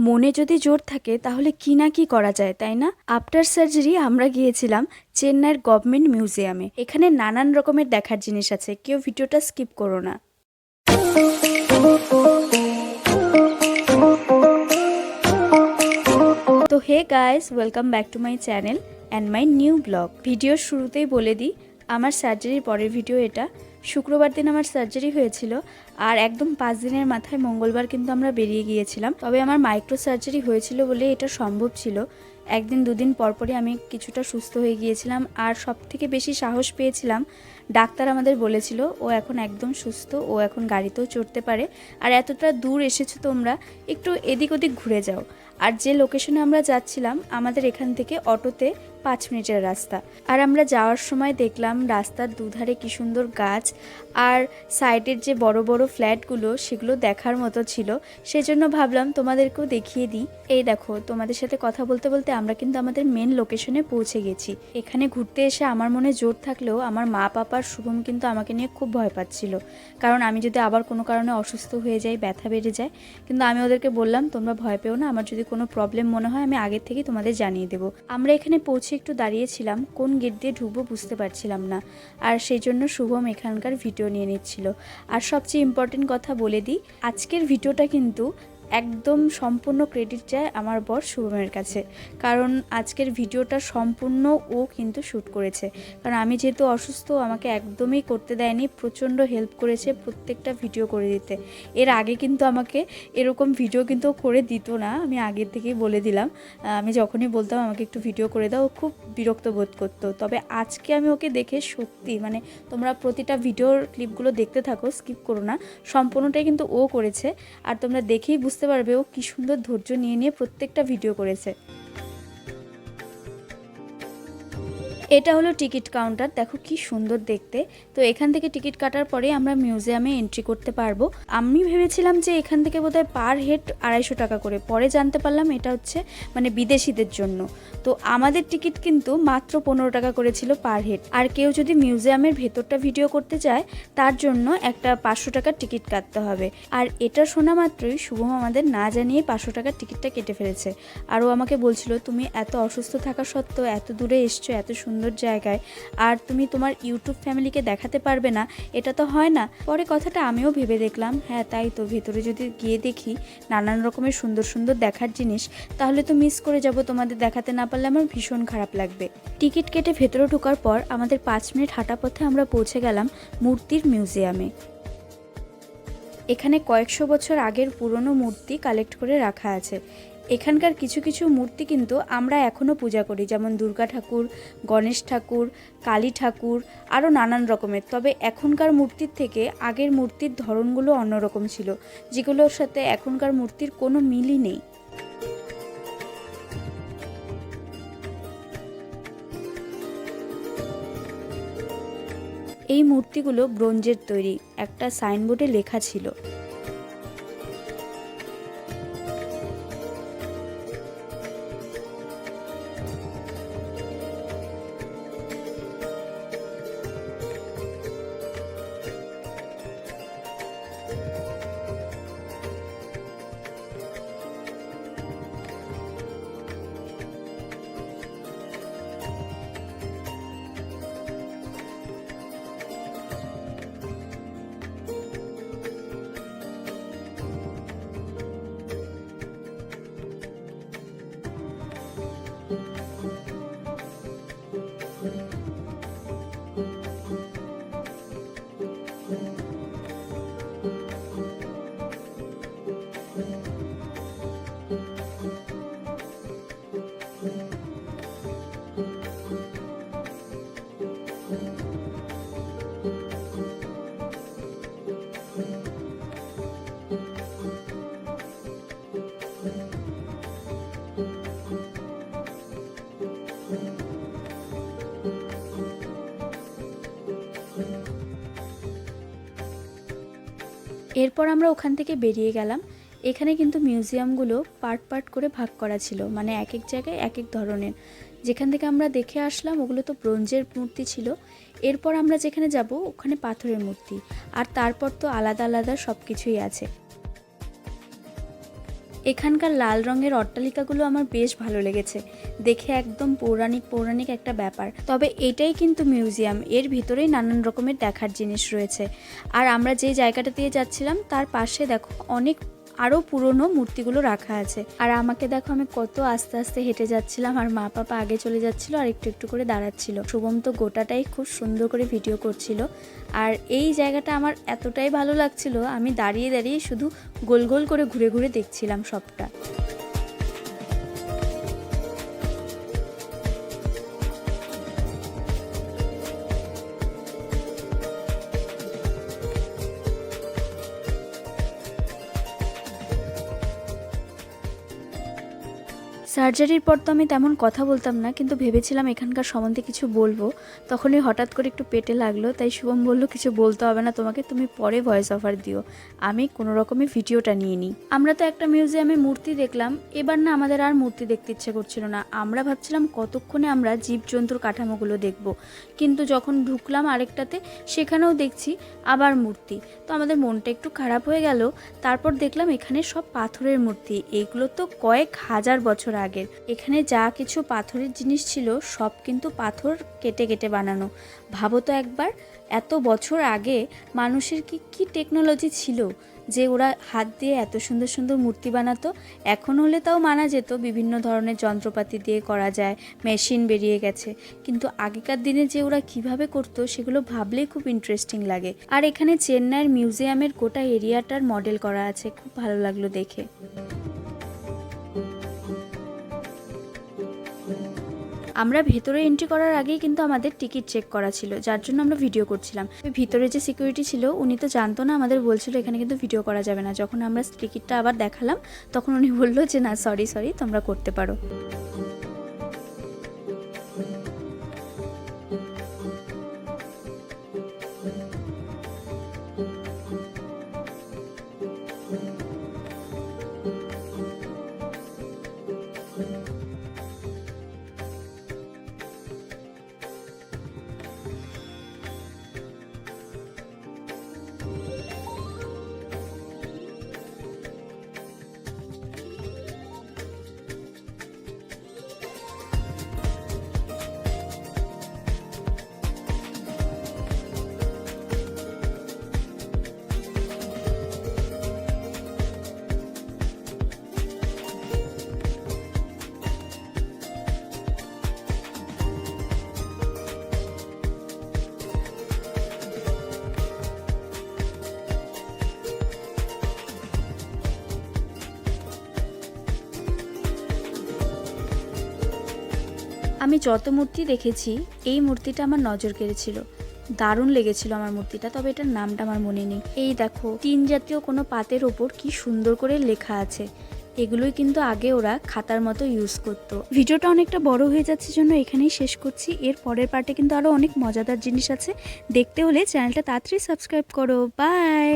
মনে যদি জোর থাকে তাহলে কি না কি করা যায়, তাই না? আফটার সার্জারি আমরা গিয়েছিলাম চেন্নাইয়ের গভর্নমেন্ট মিউজিয়ামে। এখানে নানান রকমের দেখার জিনিস আছে, কেউ ভিডিওটা স্কিপ করো না। তো hey guys, welcome back to my channel and my new blog. ভিডিওর শুরুতেই বলে দিই, আমার সার্জারির পরের ভিডিও এটা। শুক্রবার দিন আমার সার্জারি হয়েছিল, আর একদম 5 দিনের মাথায় মঙ্গলবার কিন্তু আমরা বেরিয়ে গিয়েছিলাম। তবে আমার মাইক্রো সার্জারি হয়েছিল বলে এটা সম্ভব ছিল। একদিন দুদিন পরপরই আমি কিছুটা সুস্থ হয়ে গিয়েছিলাম, আর সব থেকে বেশি সাহস পেয়েছিলাম। ডাক্তার আমাদের বলেছিল ও এখন একদম সুস্থ, ও এখন গাড়িতেও চড়তে পারে, আর এতটা দূর এসেছো তোমরা, একটু এদিক ওদিক ঘুরে যাও। আর যে লোকেশনে আমরা যাচ্ছিলাম, আমাদের এখান থেকে অটোতে 5 মিনিটের রাস্তা। আর আমরা যাওয়ার সময় দেখলাম রাস্তার দুধারে কি সুন্দর গাছ, আর সাইডের যে বড় বড় ফ্ল্যাটগুলো সেগুলো দেখার মতো ছিল। সেজন্য ভাবলাম তোমাদেরকেও দেখিয়ে দিই। এই দেখো, তোমাদের সাথে কথা বলতে বলতে আমরা কিন্তু আমাদের মেন লোকেশনে পৌঁছে গেছি। এখানে ঘুরতে এসে আমার মনে জোর থাকলেও আমার মা পাপার শুভম কিন্তু আমাকে নিয়ে খুব ভয় পাচ্ছিল, কারণ আমি যদি আবার কোনো কারণে অসুস্থ হয়ে যাই, ব্যথা বেড়ে যায়। কিন্তু আমি ওদেরকে বললাম তোমরা ভয় পেও না, আমার যদি কোনো প্রবলেম মনে হয় আমি আগের থেকেই তোমাদের জানিয়ে দেবো। আমরা এখানে পৌঁছে একটু দাঁড়িয়েছিলাম, কোন গেট দিয়ে ঢুকবো বুঝতে পারছিলাম না, আর সেই জন্য শুভম এখানকার ভিডিও নিয়ে নিচ্ছিল। আর সবচেয়ে ইম্পর্টেন্ট কথা বলে দিই, আজকের ভিডিওটা কিন্তু একদম সম্পূর্ণ ক্রেডিট যায় আমার বর শুভমের কাছে, কারণ আজকের ভিডিওটা সম্পূর্ণ ও কিন্তু শ্যুট করেছে। কারণ আমি যেহেতু অসুস্থ, আমাকে একদমই করতে দেয়নি, প্রচণ্ড হেল্প করেছে প্রত্যেকটা ভিডিও করে দিতে। এর আগে কিন্তু আমাকে এরকম ভিডিও কিন্তু করে দিত না, আমি আগের থেকেই বলে দিলাম। আমি যখনই বলতাম আমাকে একটু ভিডিও করে দাও, ও খুব বিরক্ত বোধ করতো। তবে আজকে আমি ওকে দেখে সত্যি, মানে তোমরা প্রতিটা ভিডিওর ক্লিপগুলো দেখতে থাকো, স্কিপ করো না, সম্পূর্ণটাই কিন্তু ও করেছে। আর তোমরা দেখেই বুঝতে পারবে ও কি সুন্দর ধৈর্য নিয়ে নিয়ে প্রত্যেকটা ভিডিও করেছে। এটা হলো টিকিট কাউন্টার, দেখো কি সুন্দর দেখতে। তো এখান থেকে টিকিট কাটার পরে আমরা মিউজিয়ামে এন্ট্রি করতে পারবো। আমি ভেবেছিলাম যে এখান থেকে বোধহয় পার হেড 250 টাকা করে, পরে জানতে পারলাম এটা হচ্ছে মানে বিদেশিদের জন্য। তো আমাদের টিকিট কিন্তু মাত্র 15 টাকা করেছিল পার হেড। আর কেউ যদি মিউজিয়ামের ভেতরটা ভিডিও করতে চায়, তার জন্য একটা 500 টাকার টিকিট কাটতে হবে। আর এটা শোনা মাত্রই শুভম আমাদের না জানিয়ে 500 টাকার টিকিটটা কেটে ফেলেছে। আর ও আমাকে বলছিল, তুমি এত অসুস্থ থাকা সত্ত্বেও এত দূরে এসছো, এত সুন্দর জায়গায়, আর তুমি তোমার ইউটিউব ফ্যামিলিকে দেখাতে পারবে না, এটা তো হয় না। পরে কথাটা আমিও ভেবে দেখলাম, হ্যাঁ তাই তো, ভেতরে যদি গিয়ে দেখি নানান রকমের সুন্দর সুন্দর দেখার জিনিস, তাহলে তো মিস করে যাব, তোমাদের দেখাতে না পারলে আমার ভীষণ খারাপ লাগবে। টিকিট কেটে ভেতরে ঢোকার পর আমাদের 5 মিনিট হাঁটা পথে আমরা পৌঁছে গেলাম মূর্তির মিউজিয়ামে। এখানে কয়েকশো বছর আগের পুরনো মূর্তি কালেক্ট করে রাখা আছে। এখানকার কিছু কিছু মূর্তি কিন্তু আমরা এখনও পূজা করি, যেমন দুর্গা ঠাকুর, গণেশ ঠাকুর, কালী ঠাকুর, আরও নানান রকমের। তবে এখনকার মূর্তির থেকে আগের মূর্তির ধরনগুলো অন্যরকম ছিল, যেগুলোর সাথে এখনকার মূর্তির কোনো মিলই নেই। এই মূর্তিগুলো ব্রোঞ্জের তৈরি, একটা সাইনবোর্ডে লেখা ছিল। এরপর আমরা ওখান থেকে বেরিয়ে গেলাম। এখানে কিন্তু মিউজিয়ামগুলো পার্ট পার্ট করে ভাগ করা ছিল, মানে এক এক জায়গায় এক এক ধরনের। যেখান থেকে আমরা দেখে আসলাম ওগুলো তো ব্রোঞ্জের মূর্তি ছিল। এরপর আমরা যেখানে যাব ওখানে পাথরের মূর্তি, আর তারপর তো আলাদা আলাদা সব কিছুই আছে। এখানকার লাল রঙের অট্টালিকাগুলো আমার বেশ ভালো লেগেছে, দেখে একদম পৌরাণিক একটা ব্যাপার। তবে এটাই কিন্তু মিউজিয়াম, এর ভিতরেই নানান রকমের দেখার জিনিস রয়েছে। আর আমরা যে জায়গাটা দিয়ে যাচ্ছিলাম তার পাশে দেখো অনেক আরও পুরনো মূর্তিগুলো রাখা আছে। আর আমাকে দেখো, আমি কত আস্তে আস্তে হেঁটে যাচ্ছিলাম, আর মা পাপা আগে চলে যাচ্ছিল আর একটু একটু করে দাঁড়াচ্ছিল। শুভম তো গোটাটাই খুব সুন্দর করে ভিডিও করছিল। আর এই জায়গাটা আমার এতটাই ভালো লাগছিল, আমি দাঁড়িয়ে দাঁড়িয়ে শুধু গোল গোল করে ঘুরে ঘুরে দেখছিলাম সবটা। সার্জারির পর তো আমি তেমন কথা বলতাম না, কিন্তু ভেবেছিলাম এখানকার সম্বন্ধে কিছু বলবো। তখনই হঠাৎ করে একটু পেটে লাগলো, তাই শুভম বলল কিছু বলতে হবে না তোমাকে, তুমি পরে ভয়েস ওভার দিও, আমি কোনো রকমে ভিডিওটা নিয়ে নিই। আমরা তো একটা মিউজিয়ামে মূর্তি দেখলাম, এবার না আমাদের আর মূর্তি দেখতে ইচ্ছে করছিল না। আমরা ভাবছিলাম কতক্ষণে আমরা জীবজন্তুর কাঠামোগুলো দেখব, কিন্তু যখন ঢুকলাম আরেকটাতে সেখানেও দেখছি আবার মূর্তি, তো আমাদের মনটা একটু খারাপ হয়ে গেল। তারপর দেখলাম এখানে সব পাথরের মূর্তি, এইগুলো তো কয়েক হাজার বছর আগের। এখানে যা কিছু পাথরের জিনিস ছিল সব কিন্তু পাথর কেটে কেটে বানানো। ভাবো তো একবার, এত বছর আগে মানুষের কি টেকনোলজি ছিল যে ওরা হাত দিয়ে এত সুন্দর সুন্দর মূর্তি বানাতো। এখন হলে তাও মানা যেত, বিভিন্ন ধরনের যন্ত্রপাতি দিয়ে করা যায়, মেশিন বেরিয়ে গেছে, কিন্তু আগেকার দিনে যে ওরা কিভাবে করতো সেগুলো ভাবলেই খুব ইন্টারেস্টিং লাগে। আর এখানে চেন্নাইয়ের মিউজিয়ামের গোটা এরিয়াটার মডেল করা আছে, খুব ভালো লাগলো দেখে। আমরা ভেতরে এন্ট্রি করার আগেই কিন্তু আমাদের টিকিট চেক করা ছিল, যার জন্য আমরা ভিডিও করছিলাম। ভিতরে যে সিকিউরিটি ছিল উনি তো জানতো না, আমাদের বলছিল এখানে কিন্তু ভিডিও করা যাবে না। যখন আমরা টিকিটটা আবার দেখালাম তখন উনি বললো যে না, সরি তোমরা করতে পারো। আমি যত মূর্তি দেখেছি এই মূর্তিটা আমার নজর কেড়েছিল, দারুণ লেগেছিল আমার মূর্তিটা। তবে এটার নামটা আমার মনে নেই। এই দেখো, টিন জাতীয় কোনো পাতের ওপর কি সুন্দর করে লেখা আছে। এগুলোই কিন্তু আগে ওরা খাতার মতো ইউজ করতো। ভিডিওটা অনেকটা বড় হয়ে যাচ্ছে জন্য এখানেই শেষ করছি। এর পরের পার্টে কিন্তু আরো অনেক মজাদার জিনিস আছে, দেখতে হলে চ্যানেলটা তাড়াতাড়ি সাবস্ক্রাইব করো। বাই।